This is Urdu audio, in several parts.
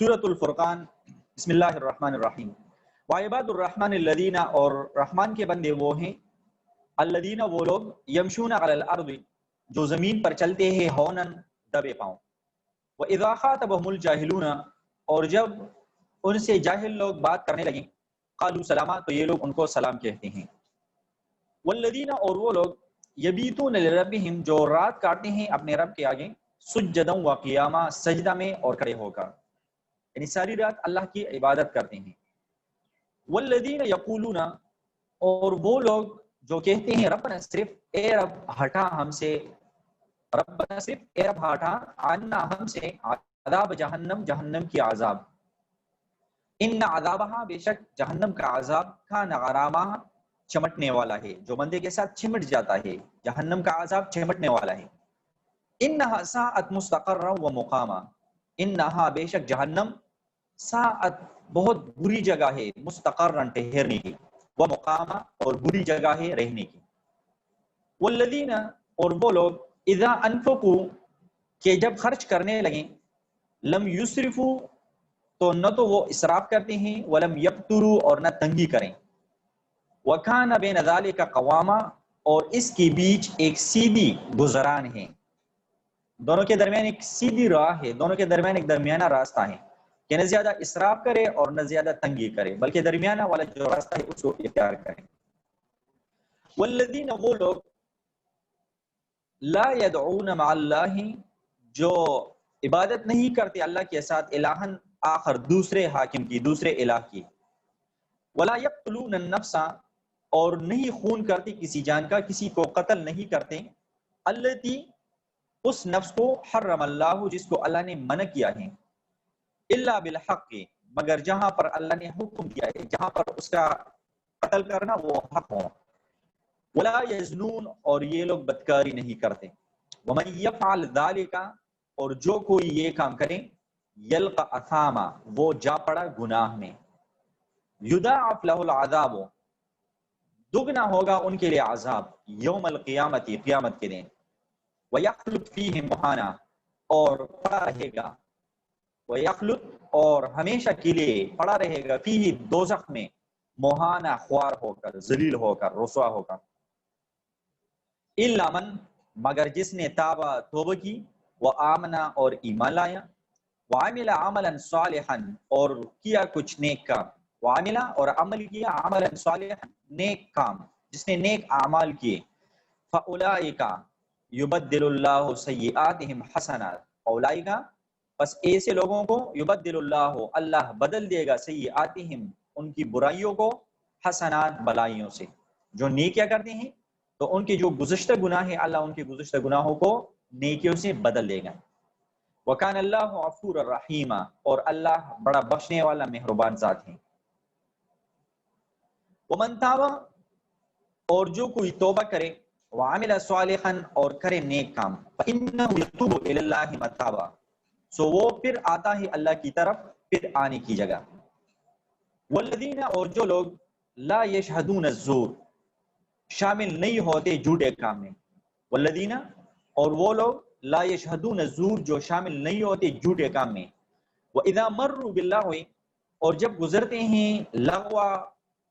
سورۃ الفرقان، بسم اللہ الرحمن الرحیم۔ وعباد الرحمن الذین، اور رحمان کے بندے وہ ہیں، الذین وہ لوگ، یمشون علی الارض جو زمین پر چلتے ہیں، ہونن دبے پاؤں، واذا خاطبهم الجاہلون اور جب ان سے جاہل لوگ بات کرنے لگیں، قالوا سلاما تو یہ لوگ ان کو سلام کہتے ہیں۔ والذین اور وہ لوگ، یبیتون لربہم جو رات کاٹتے ہیں اپنے رب کے آگے، سجدا و قیاما سجدہ میں اور کھڑے ہو کر، یعنی ساری رات اللہ کی عبادت کرتے ہیں۔ والذین یقولون اور وہ لوگ جو کہتے ہیں، ربنا صرف اے رب ہٹا ہم سے، ربنا صرف اے رب ہٹا عنا ہم سے، عذاب جہنم جہنم کی عذاب، ان عذابہا بے شک جہنم کا عذاب، کان غراما چمٹنے والا ہے، جو بندے کے ساتھ چمٹ جاتا ہے، جہنم کا عذاب چمٹنے والا ہے۔ انہا ساعت مستقرا و مقاما، انہا بے شک جہنم، ساعت بہت بری جگہ ہے، مستقرن ٹھہرنے کی، و مقاما اور بری جگہ ہے رہنے کی۔ والذین اور وہ لوگ، اذا انفقوا کہ جب خرچ کرنے لگیں، لم یسرفوا تو نہ تو وہ اسراف کرتے ہیں، ولم یقتروا اور نہ تنگی کریں، وکان بین ذالک قواما اور اس کے بیچ ایک سیدھی گزران ہے، دونوں کے درمیان ایک سیدھی راہ ہے، دونوں کے درمیان ایک درمیانہ راستہ ہے کہ نہ زیادہ اسراف کرے اور نہ زیادہ تنگی کرے، بلکہ درمیانہ والا جو راستہ ہے اس کو اختیار کرے۔ والذین وہ لوگ، لا یدعون مع اللہ جو عبادت نہیں کرتے اللہ کے ساتھ، الہن آخر دوسرے حاکم کی، دوسرے الہ کی، ولا یقتلون النفس اور نہیں خون کرتے کسی جان کا، کسی کو قتل نہیں کرتے، التی اس نفس کو، حرم اللہ جس کو اللہ نے منع کیا ہے، الا بالحق مگر جہاں پر اللہ نے حکم کیا ہے، جہاں پر اس کا قتل کرنا وہ حق ہو، ولا یزنون اور یہ لوگ بدکاری نہیں کرتے، ومن یفعل ذلک اور جو کوئی یہ کام کرے، یلقى اثاما وہ جا پڑا گناہ میں، یضاعف له العذاب دگنا ہوگا ان کے لیے عذاب، یوم القیامت قیامت کے دن، وَيَخْلُدْ فِيهِ مُحَانَا اور پڑا رہے گا، وَيَخْلُدْ اور ہمیشہ کے لیے پڑا رہے گا، فِيهِ دوزخ میں، مہانا خوار ہو کر، ذلیل ہو کر، رسوا ہو کر، إِلَّا مَن مگر جس نے تابا توبہ کی، وَآمَنَا اور ایمان لایا، وَعَمِلَ عَمَلًا صَالِحًا اور کیا کچھ نیک کام، وَعَمِلَ اور عمل کیا، عَمَلًا صَالِحًا نیک کام، جس نے نیک اعمال کیے، فَأُولَئِكَ یبدل اللہ سیئاتہم حسنات، اولئک پس ایسے لوگوں کو، یبدل اللہ اللہ بدل دے گا، سیئاتہم ان کی برائیوں کو، حسنات بلائیوں سے، جو نیکیاں کرتے ہیں تو ان کے جو گزشتہ گناہ ہیں اللہ ان کے گزشتہ گناہوں کو نیکیوں سے بدل دے گا۔ وکان اللہ غفور الرحیم اور اللہ بڑا بخشنے والا مہربان ذات ہے۔ ومن تاب اور جو کوئی توبہ کرے، وعمل صالحا اور کرے نیک کام، فإنه يتوب إلى الله متابا سو وہ پھر آتا ہے اللہ کی طرف پھر آنے کی جگہ۔ والذین اور جو لوگ، لا یشہدون الزور شامل نہیں ہوتے جھوٹے کام میں، والذین اور وہ لوگ، لا یشہدون الزور جو شامل نہیں ہوتے جھوٹے کام میں، وَإِذَا مَرُّوا بِاللَّغْوِ اور جب گزرتے ہیں لغوا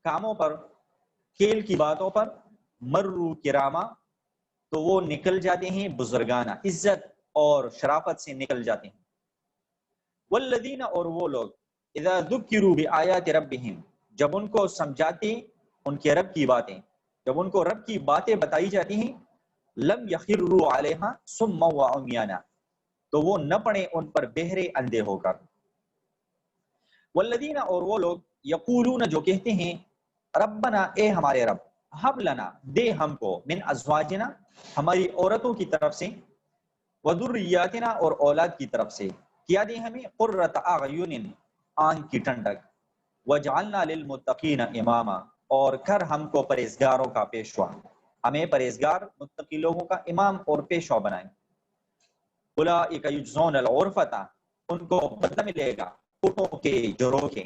کاموں پر، کھیل کی باتوں پر، مرو کراما تو وہ نکل جاتے ہیں بزرگانہ، عزت اور شرافت سے نکل جاتے ہیں۔ والذین اور وہ لوگ، اذا ذکروا بآیات ربہم جب ان کو سمجھاتے ان کے رب کی باتیں، جب ان کو رب کی باتیں بتائی جاتی ہیں، لم یخروا علیہا صما وعمیانا تو وہ نہ پڑے ان پر بہرے اندھے ہو کر۔ والذین اور وہ لوگ، یقولون جو کہتے ہیں، ربنا اے ہمارے رب، ہب لنا دے ہم کو، من ازواجنا ہماری عورتوں کی طرف سے، وذریاتنا اور اولاد کی طرف سے، کیا دے ہمیں، قرۃ اعین آنکھ کی ٹھنڈک، وجعلنا للمتقین اماما اور کر ہم کو پرہیزگاروں کا پیشوا، ہمیں پرہیزگار متقی لوگوں کا امام اور پیشوا بنائیں۔ اولئک یجزون الغرفۃ ان کو بدلہ ملے گا پٹوں کے جروں کے،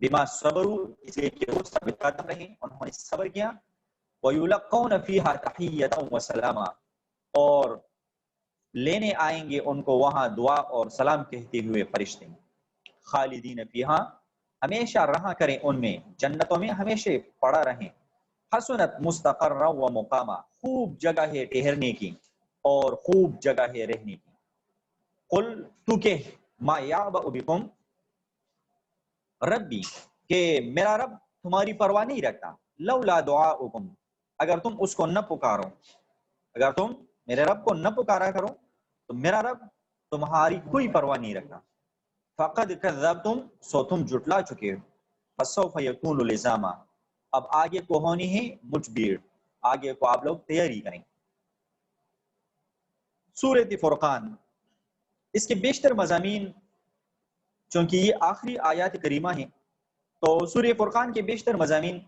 بما صبروا اس لیے کہ وہ صبر قدم رہے، انہوں نے صبر کیا، وَيُلَقَّوْنَ فِيهَا تَحِيَّةً وَسَلَامًا اور لینے آئیں گے ان کو وہاں دعا اور سلام کہتے ہوئے فرشتے۔ خالدین فیہا ہمیشہ رہا کریں ان میں، جنتوں میں ہمیشہ پڑا رہیں، حسنت مستقرا و مقامہ خوب جگہ ہے ٹھہرنے کی اور خوب جگہ ہے رہنے کی۔ قل تو کہ ما یعبأ بکم ربی کہ میرا رب تمہاری پرواہ نہیں رکھتا، لولا دعاؤکم اگر تم اس کو نہ پکارو، اگر تم میرے رب کو نہ پکارا کرو تو میرا رب تمہاری کوئی پرواہ نہیں رکھتا۔ فقد کذبتم سو تم جھٹلا چکے ہو، فسوف یکون لزاما اب آگے کو ہونی ہے مجھ بھیڑ، آگے کو آپ لوگ تیاری کریں۔ سورۃ فرقان، اس کے بیشتر مضامین چونکہ یہ آخری آیات کریمہ ہیں تو سورہ فرقان کے بیشتر مضامین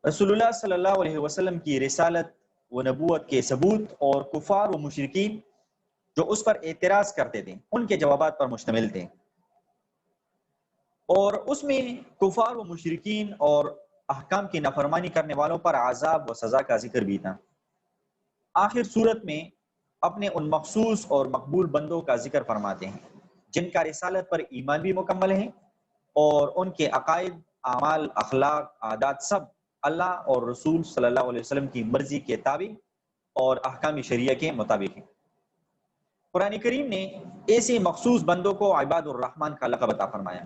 رسول اللہ صلی اللہ علیہ وسلم کی رسالت و نبوت کے ثبوت اور کفار و مشرکین جو اس پر اعتراض کرتے تھے ان کے جوابات پر مشتمل تھے، اور اس میں کفار و مشرکین اور احکام کی نافرمانی کرنے والوں پر عذاب و سزا کا ذکر بھی تھا۔ آخر صورت میں اپنے ان مخصوص اور مقبول بندوں کا ذکر فرماتے ہیں جن کا رسالت پر ایمان بھی مکمل ہے اور ان کے عقائد، اعمال، اخلاق، عادات سب اللہ اور رسول صلی اللہ علیہ وسلم کی مرضی کے تابع اور احکام شریعہ کے مطابق ہیں۔ قرآن کریم نے ایسے مخصوص بندوں کو عباد الرحمن کا لقب عطا فرمایا۔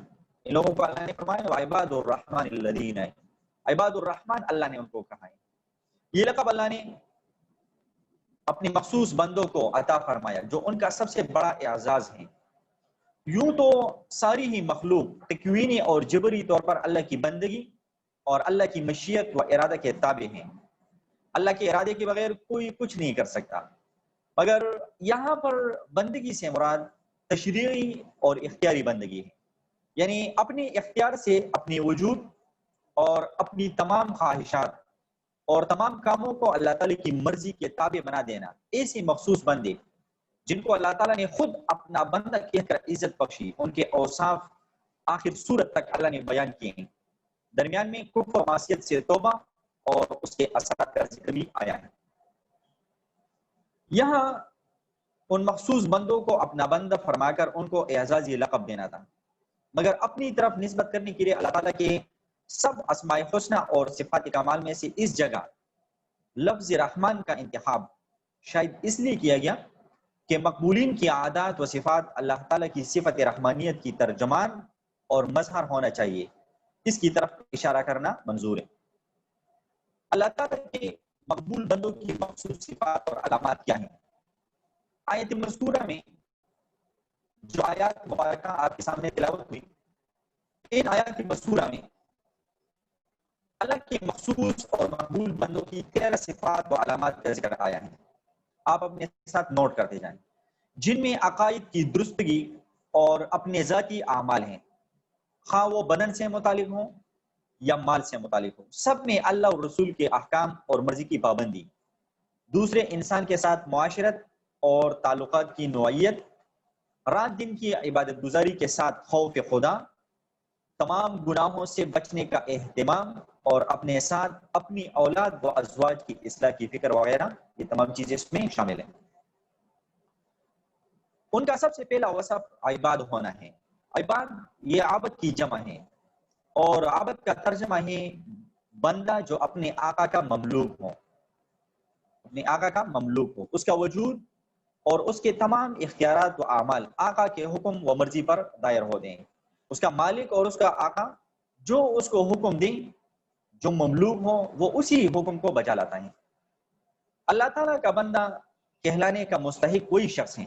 ان لوگوں کو اللہ نے فرمایا وعباد الرحمن الذین، عباد الرحمن اللہ نے ان کو کہا ہے۔ یہ لقب اللہ نے اپنے مخصوص بندوں کو عطا فرمایا جو ان کا سب سے بڑا اعزاز ہے۔ یوں تو ساری ہی مخلوق تکوینی اور جبری طور پر اللہ کی بندگی اور اللہ کی مشیت و ارادہ کے تابع ہیں، اللہ کے ارادے کے بغیر کوئی کچھ نہیں کر سکتا، مگر یہاں پر بندگی سے مراد تشریعی اور اختیاری بندگی ہے، یعنی اپنے اختیار سے اپنے وجود اور اپنی تمام خواہشات اور تمام کاموں کو اللہ تعالی کی مرضی کے تابع بنا دینا۔ ایسے مخصوص بندے جن کو اللہ تعالیٰ نے خود اپنا بندہ کہہ کر عزت بخشی، ان کے اوصاف آخر صورت تک اللہ نے بیان کیے ہیں، درمیان میں کفر و معصیت سے توبہ اور اس کے اثرات کا ذکر بھی آیا ہے۔ یہاں ان مخصوص بندوں کو اپنا بندہ فرما کر ان کو اعزازی لقب دینا تھا، مگر اپنی طرف نسبت کرنے کے لیے اللہ تعالیٰ کے سب اسماء حسنہ اور صفات کمال میں سے اس جگہ لفظ رحمان کا انتخاب شاید اس لیے کیا گیا کہ مقبولین کی عادات و صفات اللہ تعالیٰ کی صفت رحمانیت کی ترجمان اور مظہر ہونا چاہیے، اس کی طرف اشارہ کرنا منظور ہے۔ اللہ تعالیٰ کے مقبول بندوں کی مخصوص صفات اور علامات کیا ہیں؟ آیت مذکورہ میں جو آیات مبارکہ آپ کے سامنے تلاوت ہوئی، ان آیات مذکورہ میں اللہ کے مخصوص اور مقبول بندوں کی 13 صفات و علامات کا ذکر آیا ہے، آپ اپنے ساتھ نوٹ کرتے جائیں، جن میں عقائد کی درستگی اور اپنے ذاتی اعمال ہیں، خواہ وہ بدن سے متعلق ہوں یا مال سے متعلق ہوں، سب میں اللہ اور رسول کے احکام اور مرضی کی پابندی، دوسرے انسان کے ساتھ معاشرت اور تعلقات کی نوعیت، رات دن کی عبادت گزاری کے ساتھ خوف خدا، تمام گناہوں سے بچنے کا اہتمام اور اپنے ساتھ اپنی اولاد و ازواج کی اصلاح کی فکر وغیرہ، یہ تمام چیزیں اس میں شامل ہیں۔ ان کا سب سے پہلا وصف عباد ہونا ہے۔ عباد یہ عابد کی جمع ہے، اور عابد کا ترجمہ ہے بندہ جو اپنے آقا کا مملوک ہو، اپنے آقا کا مملوک ہو، اس کا وجود اور اس کے تمام اختیارات و اعمال آقا کے حکم و مرضی پر دائر ہو دیں، اس کا مالک اور اس کا آقا جو اس کو حکم دیں، جو مملوک ہو وہ اسی حکم کو بجا لاتا ہے۔ اللہ تعالیٰ کا بندہ کہلانے کا مستحق وہی شخص ہے،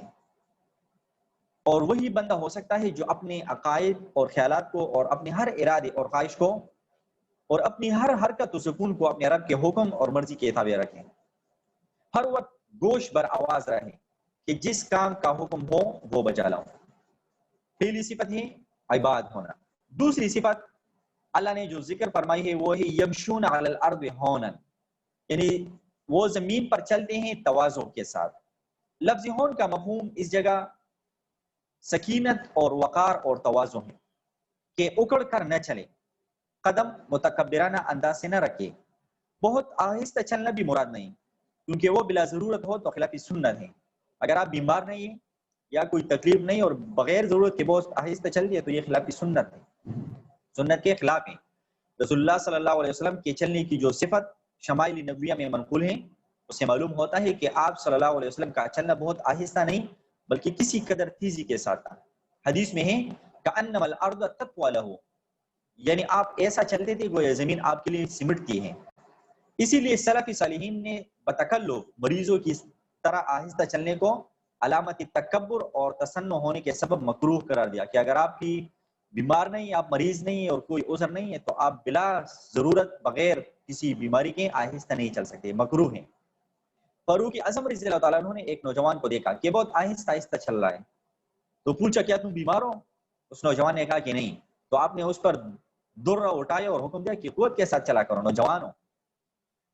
اور وہی بندہ ہو سکتا ہے جو اپنے عقائد اور خیالات کو اور اپنے ہر ارادے اور خواہش کو اور اپنی ہر حرکت و سکون کو اپنے رب کے حکم اور مرضی کے تابع رکھیں، ہر وقت گوش بر آواز رہے کہ جس کام کا حکم ہو وہ بجا لاؤ۔ پہلی صفت ہے عباد ہونا۔ دوسری صفت اللہ نے جو ذکر فرمائی ہے وہ ہے یمشون علی الارض ہونا، یعنی وہ زمین پر چلتے ہیں تواضع کے ساتھ۔ لفظ ہون کا مفہوم اس جگہ سکینت اور وقار اور تواضع ہے، کہ اکڑ کر نہ چلے، قدم متکبرانہ انداز سے نہ رکھے، بہت آہستہ چلنا بھی مراد نہیں، کیونکہ وہ بلا ضرورت ہو تو خلاف سنت ہے۔ اگر آپ بیمار نہیں ہیں یا کوئی تکلیف نہیں اور بغیر ضرورت کے بہت آہستہ چل دیا تو یہ خلاف سنت ہے، سنت کے خلاف ہے۔ رسول اللہ صلی اللہ علیہ وسلم کے چلنے کی جو صفت شمائل نبویہ میں منقول ہیں، اس سے معلوم ہوتا ہے کہ آپ صلی اللہ علیہ وسلم کا چلنا بہت آہستہ نہیں بلکہ کسی قدر تیزی کے ساتھ تھا۔ حدیث میں ہے کأنما الارض تطوى له، یعنی آپ ایسا چلتے تھے گویا زمین آپ کے لیے سمٹتی ہے۔ اسی لیے سلف صالحین نے بتکلف مریضوں کی طرح آہستہ چلنے کو علامت تکبر اور تصنع ہونے کے سبب مکروہ قرار دیا کہ اگر آپ کی بیمار نہیں، آپ مریض نہیں اور کوئی عذر نہیں ہے تو آپ بلا ضرورت بغیر کسی بیماری کے آہستہ نہیں چل سکتے، مکروہ ہیں۔ فاروق اعظم رضی اللہ تعالیٰ عنہ نے ایک نوجوان کو دیکھا کہ بہت آہستہ آہستہ چل رہا ہے، تو پوچھا کیا تم بیمار ہو؟ اس نوجوان نے کہا کہ نہیں، تو آپ نے اس پر درہ اٹھایا اور حکم دیا کہ قوت کے ساتھ چلا کرو، نوجوان ہو۔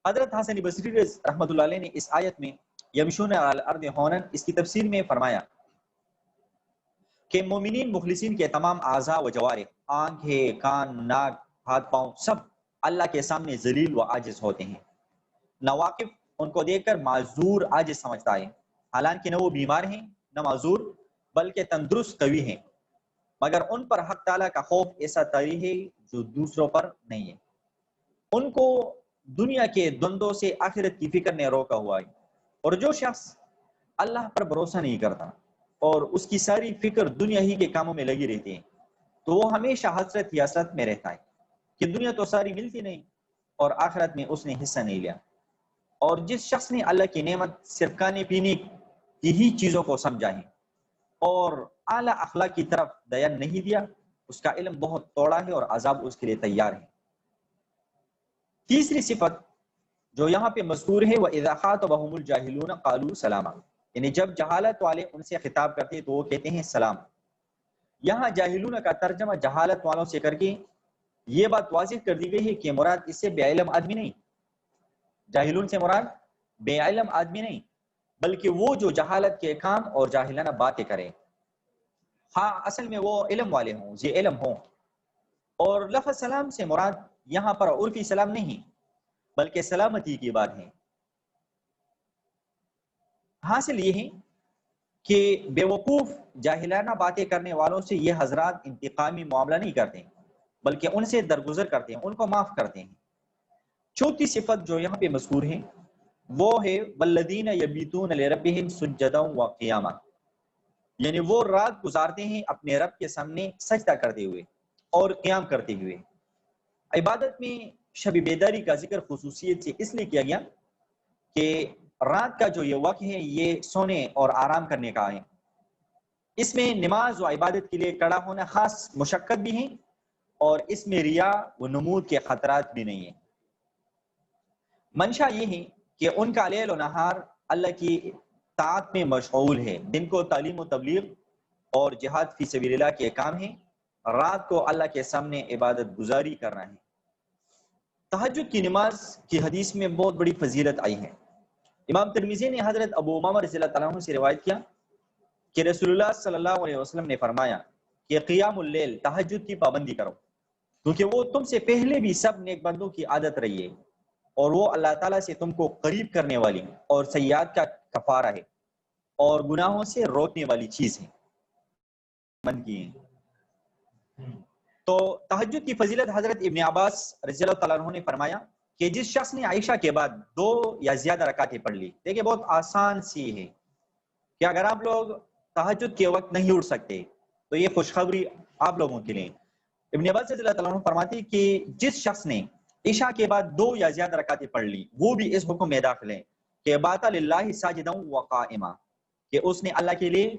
حضرت حسن بصری رحمۃ اللہ علیہ نے اس آیت میں یمشون علی الارض ہونا اس کی تفسیر میں فرمایا کہ مومنین مخلصین کے تمام اعضاء و جوارح، آنکھیں، کان، ناک، ہاتھ پاؤں، سب اللہ کے سامنے ذلیل و عاجز ہوتے ہیں۔ نواقف ان کو دیکھ کر معذور عاجز سمجھتا ہے، حالانکہ نہ وہ بیمار ہیں نہ معذور بلکہ تندرست قوی ہیں، مگر ان پر حق تعالیٰ کا خوف ایسا طاری ہے جو دوسروں پر نہیں ہے۔ ان کو دنیا کے دندوں سے آخرت کی فکر نے روکا ہوا ہے، اور جو شخص اللہ پر بھروسہ نہیں کرتا اور اس کی ساری فکر دنیا ہی کے کاموں میں لگی رہتی ہے تو وہ ہمیشہ حسرت ہی حسرت میں رہتا ہے کہ دنیا تو ساری ملتی نہیں اور آخرت میں اس نے حصہ نہیں لیا۔ اور جس شخص نے اللہ کی نعمت صرف کھانے پینے کی ہی چیزوں کو سمجھا ہے اور اعلیٰ اخلاق کی طرف دھیان نہیں دیا، اس کا علم بہت توڑا ہے اور عذاب اس کے لیے تیار ہے۔ تیسری صفت جو یہاں پہ مذکور ہے وَإِذَا خَاطَبَهُمُ الْجَاهِلُونَ قَالُوا سَلَامًا، یعنی جب جہالت والے ان سے خطاب کرتے ہیں تو وہ کہتے ہیں سلام۔ یہاں جاہلون کا ترجمہ جہالت والوں سے کر کے یہ بات واضح کر دی گئی ہے کہ مراد اس سے بے علم آدمی نہیں، جاہلون سے مراد بے علم آدمی نہیں بلکہ وہ جو جہالت کے کام اور جاہلانہ باتیں کریں، ہاں اصل میں وہ علم والے ہوں، ذی علم ہوں۔ اور لفظ سلام سے مراد یہاں پر عرفی سلام نہیں بلکہ سلامتی کی بات ہے۔ حاصل یہ ہے کہ بے وقوف جاہلانہ باتیں کرنے والوں سے یہ حضرات انتقامی معاملہ نہیں کرتے بلکہ ان سے درگزر کرتے ہیں، ان کو معاف کرتے ہیں۔ چوتھی صفت جو یہاں پہ مذکور ہے وہ ہے والذین یبیتون لربہم سجدا وقیاما، یعنی وہ رات گزارتے ہیں اپنے رب کے سامنے سجدہ کرتے ہوئے اور قیام کرتے ہوئے۔ عبادت میں شب بیداری کا ذکر خصوصیت سے اس لیے کیا گیا کہ رات کا جو یہ وقت ہے یہ سونے اور آرام کرنے کا ہے، اس میں نماز و عبادت کے لیے کڑا ہونا خاص مشقت بھی ہے اور اس میں ریا و نمود کے خطرات بھی نہیں ہیں۔ منشا یہ ہے کہ ان کا لیل و نہار اللہ کی طاعت میں مشغول ہے، دن کو تعلیم و تبلیغ اور جہاد فی سبیل اللہ کے کام ہیں، رات کو اللہ کے سامنے عبادت گزاری کرنا ہے۔ تہجد کی نماز کی حدیث میں بہت بڑی فضیلت آئی ہے۔ امام ترمذی نے حضرت ابو امامہ رضی اللہ تعالیٰ عنہ سے روایت کیا کہ رسول اللہ صلی اللہ علیہ وسلم نے فرمایا کہ قیام اللیل تہجد کی پابندی کرو، کیونکہ وہ تم سے پہلے بھی سب نیک بندوں کی عادت رہی ہے اور وہ اللہ تعالیٰ سے تم کو قریب کرنے والی اور سیئات کا کفارہ ہے اور گناہوں سے روکنے والی چیز ہے۔ من کی تو تہجد کی فضیلت حضرت ابن عباس رضی اللہ تعالیٰ عنہ نے فرمایا کہ جس شخص نے عائشہ کے بعد 2 یا زیادہ رکعتیں پڑھ لی، دیکھیں بہت آسان سی ہے کہ اگر آپ لوگ تہجد کے وقت نہیں اٹھ سکتے تو یہ خوشخبری آپ لوگوں کے لیے۔ ابن عباس رضی اللہ تعالیٰ عنہ فرماتے کہ جس شخص نے عشاء کے بعد 2 یا زیادہ رکعتیں پڑھ لی وہ بھی اس حکم میں داخل ہے کہ بات للہ ساجدا وقائما، کہ اس نے اللہ کے لیے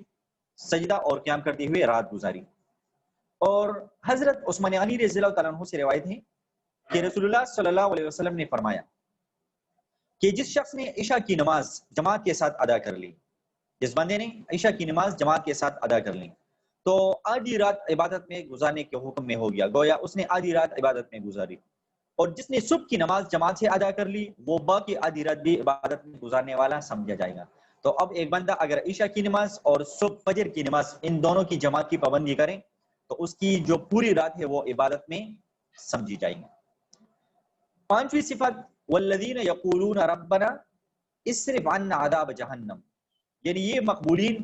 سجدہ اور قیام کرتے ہوئے رات گزاری۔ اور حضرت عثمان غنی رضی اللہ تعالیٰ عنہ سے روایت ہے کہ رسول اللہ صلی اللہ علیہ وسلم نے فرمایا کہ جس شخص نے عشاء کی نماز جماعت کے ساتھ ادا کر لی، جس بندے نے عشاء کی نماز جماعت کے ساتھ ادا کر لی تو آدھی رات عبادت میں گزارنے کے حکم میں ہو گیا، گویا اس نے آدھی رات عبادت میں گزاری۔ اور جس نے صبح کی نماز جماعت سے ادا کر لی وہ باقی آدھی رات بھی عبادت میں گزارنے والا سمجھا جائے گا۔ تو اب ایک بندہ اگر عشاء کی نماز اور صبح فجر کی نماز ان دونوں کی جماعت کی پابندی کرے تو اس کی جو پوری رات ہے وہ عبادت میں سمجھی جائے گی۔ 5ویں صفت والذین یقولون ربنا اصرف عنا عذاب جہنم، یعنی یہ مقبولین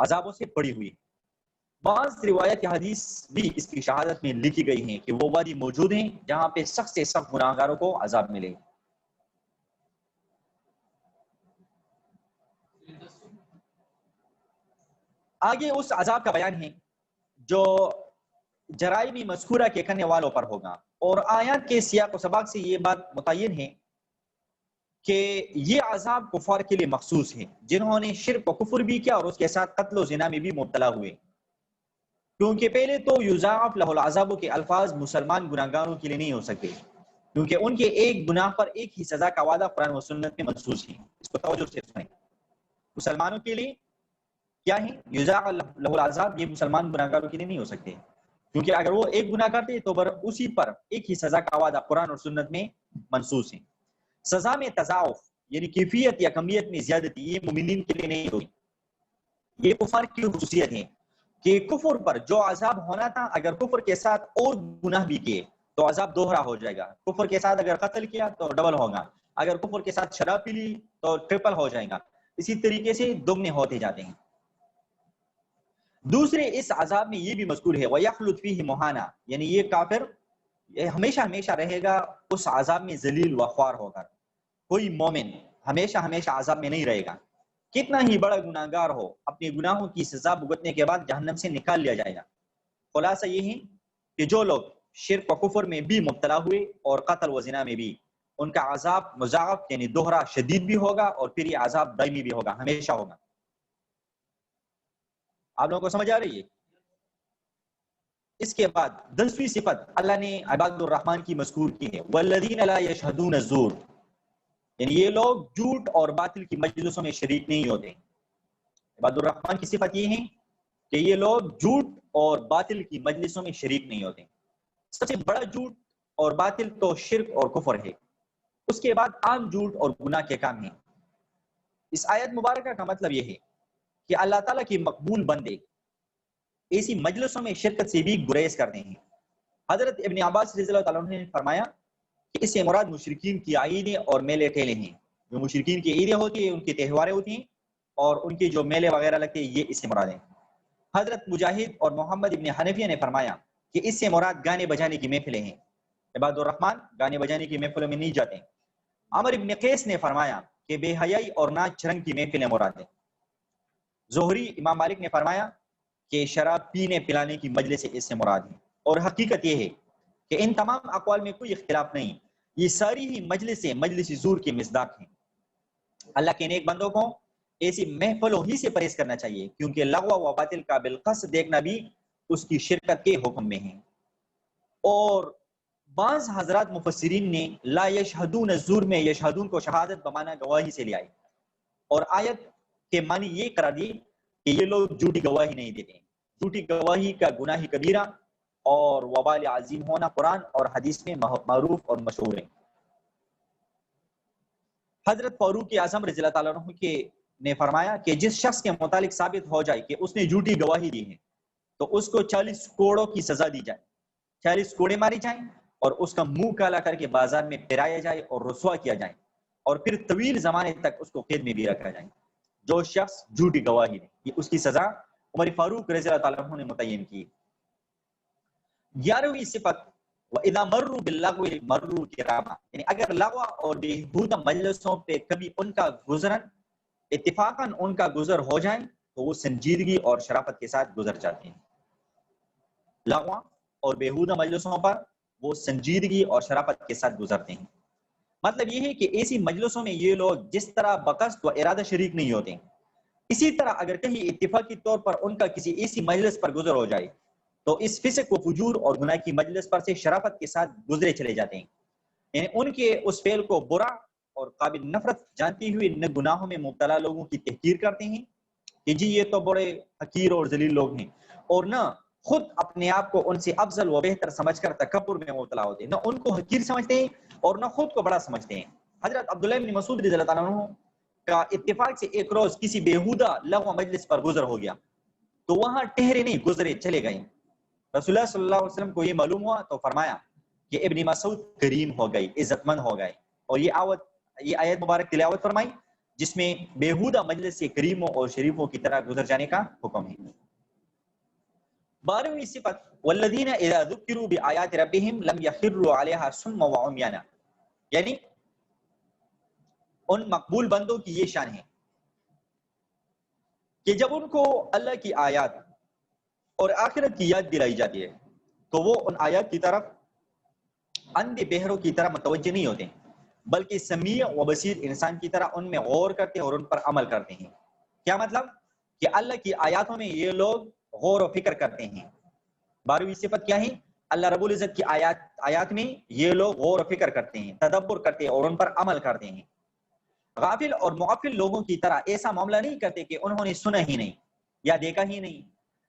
عذابوں سے پڑی ہوئی. بعض روایت حدیث بھی اس کی شہادت میں لکھی گئی ہیں کہ وہ وادی موجود ہیں جہاں پہ سخت سے سخت گناہگاروں کو عذاب ملے. آگے اس عذاب کا بیان ہے جو جرائم مذکورہ کے کرنے والوں پر ہوگا، اور آیات کے سیاق و سباق سے یہ بات متعین ہے کہ یہ عذاب کفار کے لیے مخصوص ہے جنہوں نے شرک و کفر بھی کیا اور اس کے ساتھ قتل و زنا میں بھی مبتلا ہوئے. کیونکہ پہلے تو یضاعف لہ العذاب کے الفاظ مسلمان گناہگاروں کے لیے نہیں ہو سکتے، کیونکہ ان کے ایک گناہ پر ایک ہی سزا کا وعدہ قرآن و سنت میں منصوص ہے. اس کو توجہ سے سنیں. مسلمانوں کے لیے کیا ہے یضاعف لہ العذاب، یہ مسلمان گناہگاروں کے لیے نہیں ہو سکتے، کیونکہ اگر وہ ایک گناہ کرتے تو اسی پر ایک ہی سزا کا وعدہ قرآن اور سنت میں منصوص ہے. سزا میں تضاعف یعنی کیفیت یا کمیت میں زیادتی یہ مومنین کے لیے نہیں ہوئی. یہ کفار کی خصوصیت ہے کہ کفر پر جو عذاب ہونا تھا، اگر کفر کے ساتھ اور گناہ بھی کیے تو عذاب دوہرا ہو جائے گا. کفر کے ساتھ اگر قتل کیا تو ڈبل ہوگا، اگر کفر کے ساتھ شراب پی لی تو ٹرپل ہو جائے گا. اسی طریقے سے دگنے ہوتے جاتے ہیں. دوسرے اس عذاب میں یہ بھی مذکور ہے وَيَخْلُدْ فِيهِ مُحَانًا، یعنی یہ کافر ہمیشہ ہمیشہ رہے گا اس عذاب میں ذلیل و خوار ہوگا. کوئی مومن ہمیشہ ہمیشہ عذاب میں نہیں رہے گا. کتنا ہی بڑا گناہگار ہو، اپنے گناہوں کی سزا بھگتنے کے بعد جہنم سے نکال لیا جائے گا. خلاصہ یہ ہے کہ جو لوگ شرک و کفر میں بھی مبتلا ہوئے اور قتل و زنا میں بھی، ان کا عذاب مضاعف یعنی دوہرا شدید بھی ہوگا، اور پھر یہ عذاب دائمی بھی ہوگا، ہمیشہ ہوگا. آپ لوگوں کو سمجھ آ رہی ہے؟ اس کے بعد 10ویں صفت اللہ نے عباد الرحمن کی مذکور کی ہے والذین لا یشہدون الزور، یعنی یہ لوگ جھوٹ اور باطل کی مجلسوں میں شریک نہیں ہوتے. عباد الرحمن کی صفت یہ ہے کہ یہ لوگ جھوٹ اور باطل کی مجلسوں میں شریک نہیں ہوتے. سب سے بڑا جھوٹ اور باطل تو شرک اور کفر ہے. اس کے بعد عام جھوٹ اور گناہ کے کام ہیں. اس آیت مبارکہ کا مطلب یہ ہے کہ اللہ تعالیٰ کی مقبول بندے ایسی مجلسوں میں شرکت سے بھی گریز کرتے ہیں. حضرت ابن عباس رضی اللہ تعالیٰ عنہ نے فرمایا کہ اس سے مراد مشرکین کی عیدیں اور میلے ٹھیلے ہیں. جو مشرکین کی عیدیں ہوتی ہیں، ان کی تہواریں ہوتی ہیں، اور ان کے جو میلے وغیرہ لگتے ہیں، یہ اس سے مراد ہیں. حضرت مجاہد اور محمد ابن حنفیہ نے فرمایا کہ اس سے مراد گانے بجانے کی محفلیں ہیں. عباد الرحمن گانے بجانے کی محفلوں میں نہیں جاتے. عمر ابن قیس نے فرمایا کہ بے حیائی اور ناچ رنگ کی محفلیں مراد ہیں. زہری امام مالک نے فرمایا کہ شراب پینے پلانے کی مجلس اس سے مراد ہے. اور حقیقت یہ ہے کہ ان تمام اقوال میں کوئی اختلاف نہیں، یہ ساری ہی مجلسیں مجلس زور کے مصداق ہیں. اللہ کے نیک بندوں کو ایسی محفلوں ہی سے پرہیز کرنا چاہیے، کیونکہ لغو و باطل کا بالقصد دیکھنا بھی اس کی شرکت کے حکم میں ہے. اور بعض حضرات مفسرین نے لا یشہدون الزور میں یشہدون کو شہادت بمعنی گواہی سے لے آئے، اور آیت کے معنی یہ قرار دی کہ یہ لوگ جھوٹی گواہی نہیں دیتے. جھوٹی گواہی کا گناہ کبیرہ اور وبال عظیم ہونا قرآن اور حدیث میں معروف اور مشہور ہے. حضرت فاروق اعظم رضی اللہ تعالیٰ عنہ نے فرمایا کہ جس شخص کے متعلق ثابت ہو جائے کہ اس نے جھوٹی گواہی دی ہے تو اس کو 40 کوڑوں کی سزا دی جائے، 40 کوڑے ماری جائیں، اور اس کا منہ کالا کر کے بازار میں پھرایا جائے اور رسوا کیا جائے، اور پھر طویل زمانے تک اس کو قید میں بھی رکھا جائے. جو شخص جھوٹی گواہی دے، یہ اس کی سزا عمر فاروق رضی اللہ تعالیٰ عنہ نے متعین کی. 11ویں صفت وَإِذَا مَرُّوا بِاللَّغْوِ مَرُّوا كِرَامًا، یعنی اگر لغو اور بےہودہ مجلسوں پہ کبھی ان کا گزرن اتفاقاً ان کا گزر ہو جائیں تو وہ سنجیدگی اور شرافت کے ساتھ گزر جاتے ہیں. لغو اور بےہودہ مجلسوں پر وہ سنجیدگی اور شرافت کے ساتھ گزرتے ہیں. مطلب یہ ہے کہ ایسی مجلسوں میں یہ لوگ جس طرح بقصد و ارادہ شریک نہیں ہوتے، اسی طرح اگر کہیں اتفاقی طور پر ان کا کسی ایسی مجلس پر گزر ہو جائے تو اس فسق و فجور اور گناہ کی مجلس پر سے شرافت کے ساتھ گزرے چلے جاتے ہیں. یعنی ان کے اس فعل کو برا اور قابل نفرت جانتے ہوئے نہ گناہوں میں مبتلا لوگوں کی تحقیر کرتے ہیں کہ جی یہ تو بڑے حقیر اور ذلیل لوگ ہیں، اور نہ خود اپنے آپ کو ان سے افضل و بہتر سمجھ کر تکبر میں مبتلا ہوتے ہیں. نہ ان کو حقیر سمجھتے ہیں اور نہ خود کو بڑا سمجھتے ہیں. حضرت عبداللہ بن مسعود رضی اللہ تعالیٰ عنہ کا اتفاق سے ایک روز کسی بےہودہ لغو مجلس پر گزر ہو گیا تو وہاں ٹہرے نہیں، گزرے چلے گئے. رسول اللہ صلی اللہ علیہ وسلم کو یہ معلوم ہوا تو فرمایا کہ ابن مسعود کریم ہو گئی، عزت مند ہو گئے، اور یہ آیت مبارک تلاوت فرمائی جس میں بیہودہ مجلس سے کریموں اور شریفوں کی طرح گزر جانے کا حکم ہے۔ 12ویں صفت والذین اذا ذکروا بآیات ربہم لم یخروا علیہا صما وعمیانا، یعنی ان مقبول بندوں کی یہ شان ہے کہ جب ان کو اللہ کی آیات اور آخرت کی یاد دلائی جاتی ہے تو وہ ان آیات کی طرف اندھے بہروں کی طرح متوجہ نہیں ہوتے، بلکہ سمیع و بصیر انسان کی طرح ان میں غور کرتے ہیں اور ان پر عمل کرتے ہیں۔ کیا مطلب؟ کہ اللہ کی آیاتوں میں یہ لوگ غور و فکر کرتے ہیں۔ 12ویں صفت کیا ہے؟ اللہ رب العزت کی آیات میں یہ لوگ غور و فکر کرتے ہیں، تدبر کرتے ہیں اور ان پر عمل کرتے ہیں۔ غافل اور مغفل لوگوں کی طرح ایسا معاملہ نہیں کرتے کہ انہوں نے سنا ہی نہیں یا دیکھا ہی نہیں۔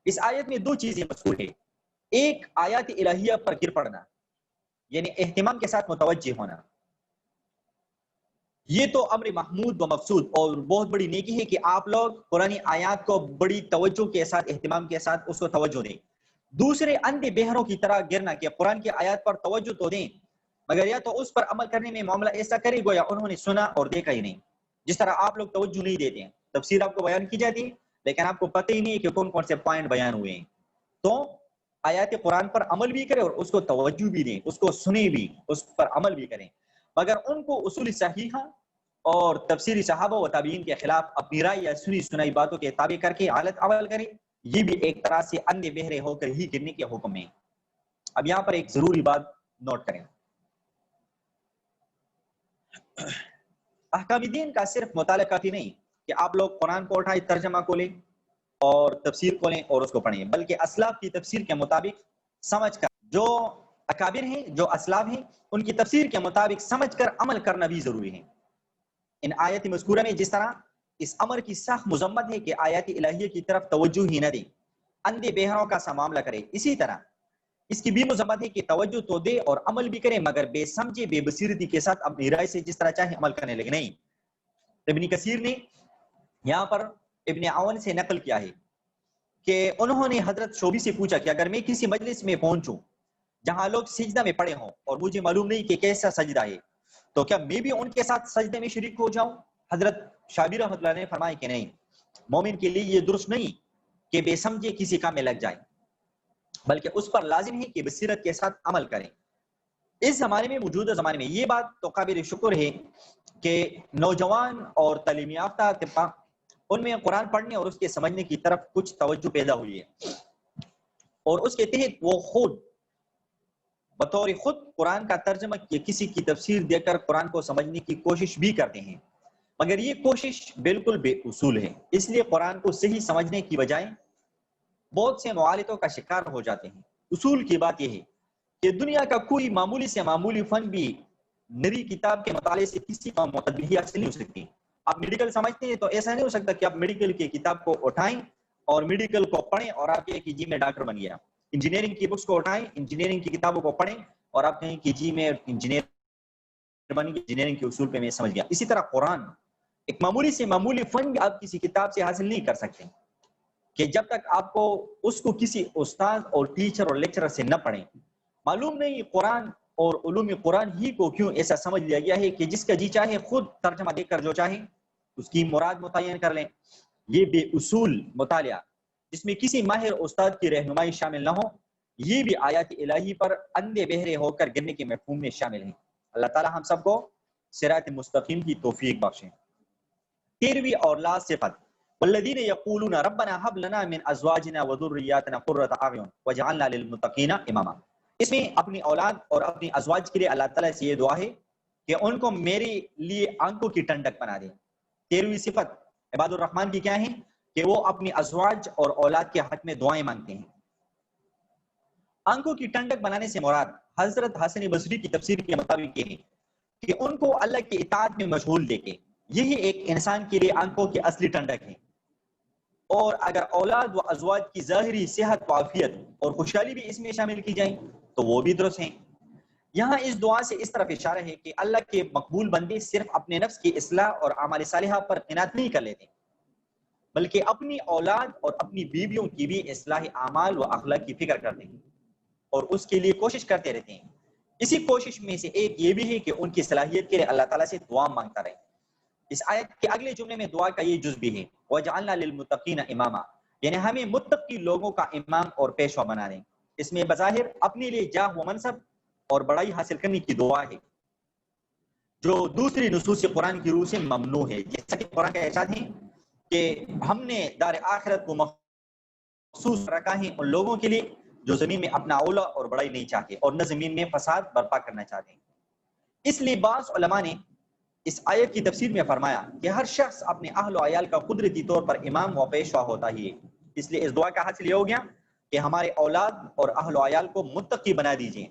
اس آیت میں 2 چیزیں مذکور ہے، ایک آیات الہیہ پر گر پڑنا، یعنی اہتمام کے ساتھ متوجہ ہونا، یہ تو امر محمود و مقصود اور بہت بڑی نیکی ہے کہ آپ لوگ قرآن آیات کو بڑی توجہ کے ساتھ، اہتمام کے ساتھ اس کو توجہ دیں۔ دوسرے اندھے بہروں کی طرح گرنا کہ قرآن کی آیات پر توجہ تو دیں مگر یا تو اس پر عمل کرنے میں معاملہ ایسا کرے گویا انہوں نے سنا اور دیکھا ہی نہیں، جس طرح آپ لوگ توجہ نہیں دیتے ہیں، تفسیر آپ کو بیان کی جاتی ہے لیکن آپ کو پتہ ہی نہیں کہ کون کون سے پوائنٹ بیان ہوئے ہیں۔ تو آیات قرآن پر عمل بھی کریں اور اس کو توجہ بھی دیں، اس کو سنیں بھی، اس پر عمل بھی کریں، مگر ان کو اصول صحیحہ اور تفسیری صحابہ و تابعین کے خلاف اپنی رائے یا سنی سنائی باتوں کے تابع کر کے غلط عمل کریں، یہ بھی ایک طرح سے اندھے بہرے ہو کر ہی گرنے کے حکم ہے۔ اب یہاں پر ایک ضروری بات نوٹ کریں، احکام دین کا صرف مطالعہ کافی نہیں کہ آپ لوگ قرآن کو اٹھائیں، ترجمہ کو لیں اور تفسیر کو لیں اور اس کو پڑھیں، بلکہ اسلاف کی تفسیر کے مطابق سمجھ کر، جو اکابر ہیں، جو اسلاف ہیں، ان کی تفسیر کے مطابق سمجھ کر عمل کرنا بھی ضروری ہے۔ ان آیت مذکورہ میں جس طرح اس امر کی سخت مذمت ہے کہ آیات الہیہ کی طرف توجہ ہی نہ دیں، اندھے بہروں کا سا معاملہ کرے، اسی طرح اس کی بھی مذمت ہے کہ توجہ تو دے اور عمل بھی کرے مگر بے سمجھے، بے بصیرتی کے ساتھ اپنی رائے سے جس طرح چاہے عمل کرنے لگے۔ نہیں، ابن کثیر نے یہاں پر ابن عون سے نقل کیا ہے کہ انہوں نے حضرت شعبی سے پوچھا کہ اگر میں کسی مجلس میں پہنچوں جہاں لوگ سجدہ میں پڑے ہوں اور مجھے معلوم نہیں کہ کیسا سجدہ ہے تو کیا میں بھی ان کے ساتھ سجدے میں شریک ہو جاؤں؟ حضرت شعبی رحمۃ اللہ نے فرمایا کہ نہیں، مومن کے لیے یہ درست نہیں کہ بے سمجھے کسی کام میں لگ جائے، بلکہ اس پر لازم ہے کہ بصیرت کے ساتھ عمل کریں۔ اس زمانے میں، موجودہ زمانے میں، یہ بات تو قابل شکر ہے کہ نوجوان اور تعلیم یافتہ طبقہ ان میں قرآن پڑھنے اور اس کے سمجھنے کی طرف کچھ توجہ پیدا ہوئی ہے اور اس کے تحت وہ خود بطور خود قرآن کا ترجمہ یا کسی کی تفسیر دے کر قرآن کو سمجھنے کی کوشش بھی کرتے ہیں، مگر یہ کوشش بالکل بے اصول ہے، اس لیے قرآن کو صحیح سمجھنے کی بجائے بہت سے معالتوں کا شکار ہو جاتے ہیں۔ اصول کی بات یہ ہے کہ دنیا کا کوئی معمولی سے معمولی فن بھی نری کتاب کے مطالعے سے کسی کا معتدلی حاصل نہیں ہو سکتی۔ آپ میڈیکل سمجھتے ہیں تو ایسا نہیں ہو سکتا کہ آپ میڈیکل کی کتاب کو اٹھائیں اور میڈیکل کو پڑھیں اور آپ کہیں کہ جی میں ڈاکٹر بن گیا۔ انجینئرنگ کی بکس کو اٹھائیں، انجینئرنگ کی کتابوں کو پڑھیں اور آپ کہیں کہ جی میں انجینئر بن گیا، انجینئرنگ کے اصول پہ میں سمجھ گیا۔ اسی طرح قرآن ایک معمولی سے معمولی فن بھی آپ کسی کتاب سے حاصل نہیں کر سکتے کہ جب تک آپ کو اس کو کسی استاد اور ٹیچر اور لیکچرر سے نہ پڑھیں۔ معلوم نہیں قرآن اور علوم قرآن ہی کو کیوں ایسا سمجھ لیا گیا ہے کہ جس کا جی چاہے خود ترجمہ دیکھ کر جو چاہے اس کی مراد متعین کر لیں۔ یہ بے اصول مطالعہ جس میں کسی ماہر استاد کی رہنمائی شامل نہ ہو، یہ بھی آیات الہی پر اندھے بہرے ہو کر گرنے کے مفہوم میں شامل ہیں۔ اللہ تعالی ہم سب کو صراط مستقیم کی توفیق بخشیں۔ 13ویں اور لاسٹ صفت والذین یقولون ربنا هب لنا من ازواجنا وذریاتنا قرۃ اعین واجعلنا للمتقین اماما۔ اس میں اپنی اولاد اور اپنی ازواج کے لیے اللہ تعالیٰ سے یہ دعا ہے کہ ان کو میرے لیے آنکھوں کی ٹھنڈک بنا دے۔ 13ویں صفت عباد الرحمن کی کیا ہے کہ وہ اپنی ازواج اور اولاد کے حق میں دعائیں مانگتے ہیں۔ آنکھوں کی ٹھنڈک بنانے سے مراد حضرت حسن بصری کی تفسیر کے مطابق یہ ہے کہ ان کو اللہ کی اطاعت میں مشغول دیکھے، یہی ایک انسان کے لیے آنکھوں کی اصلی ٹھنڈک ہے۔ اور اگر اولاد و ازواج کی ظاہری صحت و عافیت اور خوشحالی بھی اس میں شامل کی جائیں تو وہ بھی درست ہیں۔ یہاں اس دعا سے اس طرف اشارہ ہے کہ اللہ کے مقبول بندے صرف اپنے نفس کی اصلاح اور اعمال صالحہ پر قناعت نہیں کر لیتے، بلکہ اپنی اولاد اور اپنی بیویوں کی بھی اصلاح اعمال و اخلاق کی فکر کرتے ہیں اور اس کے لیے کوشش کرتے رہتے ہیں۔ اسی کوشش میں سے ایک یہ بھی ہے کہ ان کی صلاحیت کے لیے اللہ تعالیٰ سے دعا مانگتا رہے۔ اس آیت کے اگلے جملے میں دعا کا یہ جز بھی ہے وَجَعَلْنَا لِلْمُتَّقِينَ إِمَامًا، یعنی ہمیں متقی لوگوں کا امام اور پیشوا بنا دیں۔ اس میں بظاہر اپنے لیے جاہ و منصب اور بڑائی حاصل کرنے کی دعا ہے، جو دوسری نصوص قرآن کی روح سے ممنوع ہے۔ جیسا کہ قرآن کا ارشاد ہے کہ ہم نے دار آخرت کو مخصوص رکھا ہے ان لوگوں کے لیے جو زمین میں اپنا اولا اور بڑائی نہیں چاہتے اور نہ زمین میں فساد برپا کرنا چاہتے ہیں۔ اس لیے بعض علماء نے اس آیت کی تفسیر میں فرمایا کہ ہر شخص اپنے اہل و عیال کا قدرتی طور پر امام و پیشوا ہوتا ہی ہے۔ اس لیے اس دعا کا حاصل یہ ہو گیا کہ ہمارے اولاد اور اہل و عیال کو متقی بنا دیجئے۔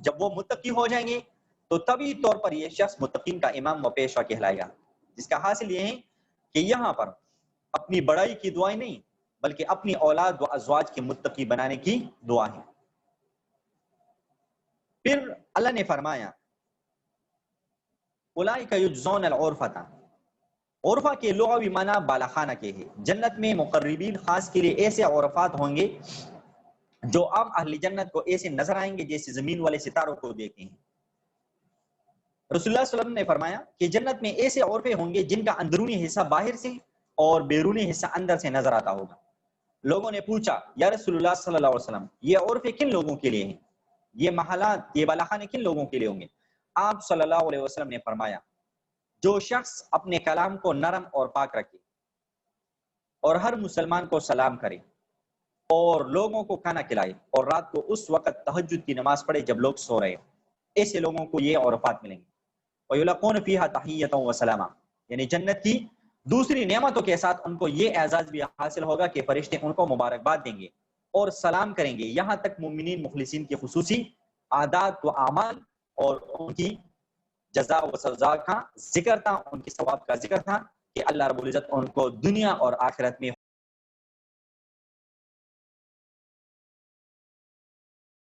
جب وہ متقی ہو جائیں گے تو طبعی طور پر یہ شخص متقین کا امام و پیشوا کہلائے گا، جس کا حاصل یہ ہے کہ یہاں پر اپنی بڑائی کی دعائیں نہیں بلکہ اپنی اولاد و ازواج کے متقی بنانے کی دعا ہے۔ پھر اللہ نے فرمایا اولئک یجزون العرفۃ، عرفہ کے لغوی معنی بالاخانہ کے ہیں۔ جنت میں مقربین خاص کے لیے ایسے عرفات ہوں گے جو عام اہل جنت کو ایسے نظر آئیں گے جیسے زمین والے ستاروں کو دیکھتے ہیں۔ رسول اللہ صلی اللہ علیہ وسلم نے فرمایا کہ جنت میں ایسے عرفے ہوں گے جن کا اندرونی حصہ باہر سے اور بیرونی حصہ اندر سے نظر آتا ہوگا۔ لوگوں نے پوچھا یا رسول اللہ صلی اللہ علیہ وسلم یہ عرفے کن لوگوں کے لیے ہیں، یہ محلات، یہ بالاخانے کن لوگوں کے لیے ہوں گے؟ آپ صلی اللہ علیہ وسلم نے فرمایا جو شخص اپنے کلام کو نرم اور پاک رکھے اور ہر مسلمان کو سلام کرے اور لوگوں کو کھانا کھلائے اور رات کو اس وقت تہجد کی نماز پڑھے جب لوگ سو رہے، ایسے لوگوں کو یہ عرفات ملیں گے۔ وَيُلَقُونَ فِيهَا تَحِيَّةً وَسَلَامًا، یعنی جنت کی دوسری نعمتوں کے ساتھ ان کو یہ اعزاز بھی حاصل ہوگا کہ فرشتے ان کو مبارکباد دیں گے اور سلام کریں گے، یہاں تک مومنین مخلصین کی خصوصی عادات و اعمال اور ان کی جزا و سزا کا ذکر تھا، ان کی ثواب کا ذکر تھا کہ اللہ رب العزت ان کو دنیا اور آخرت میں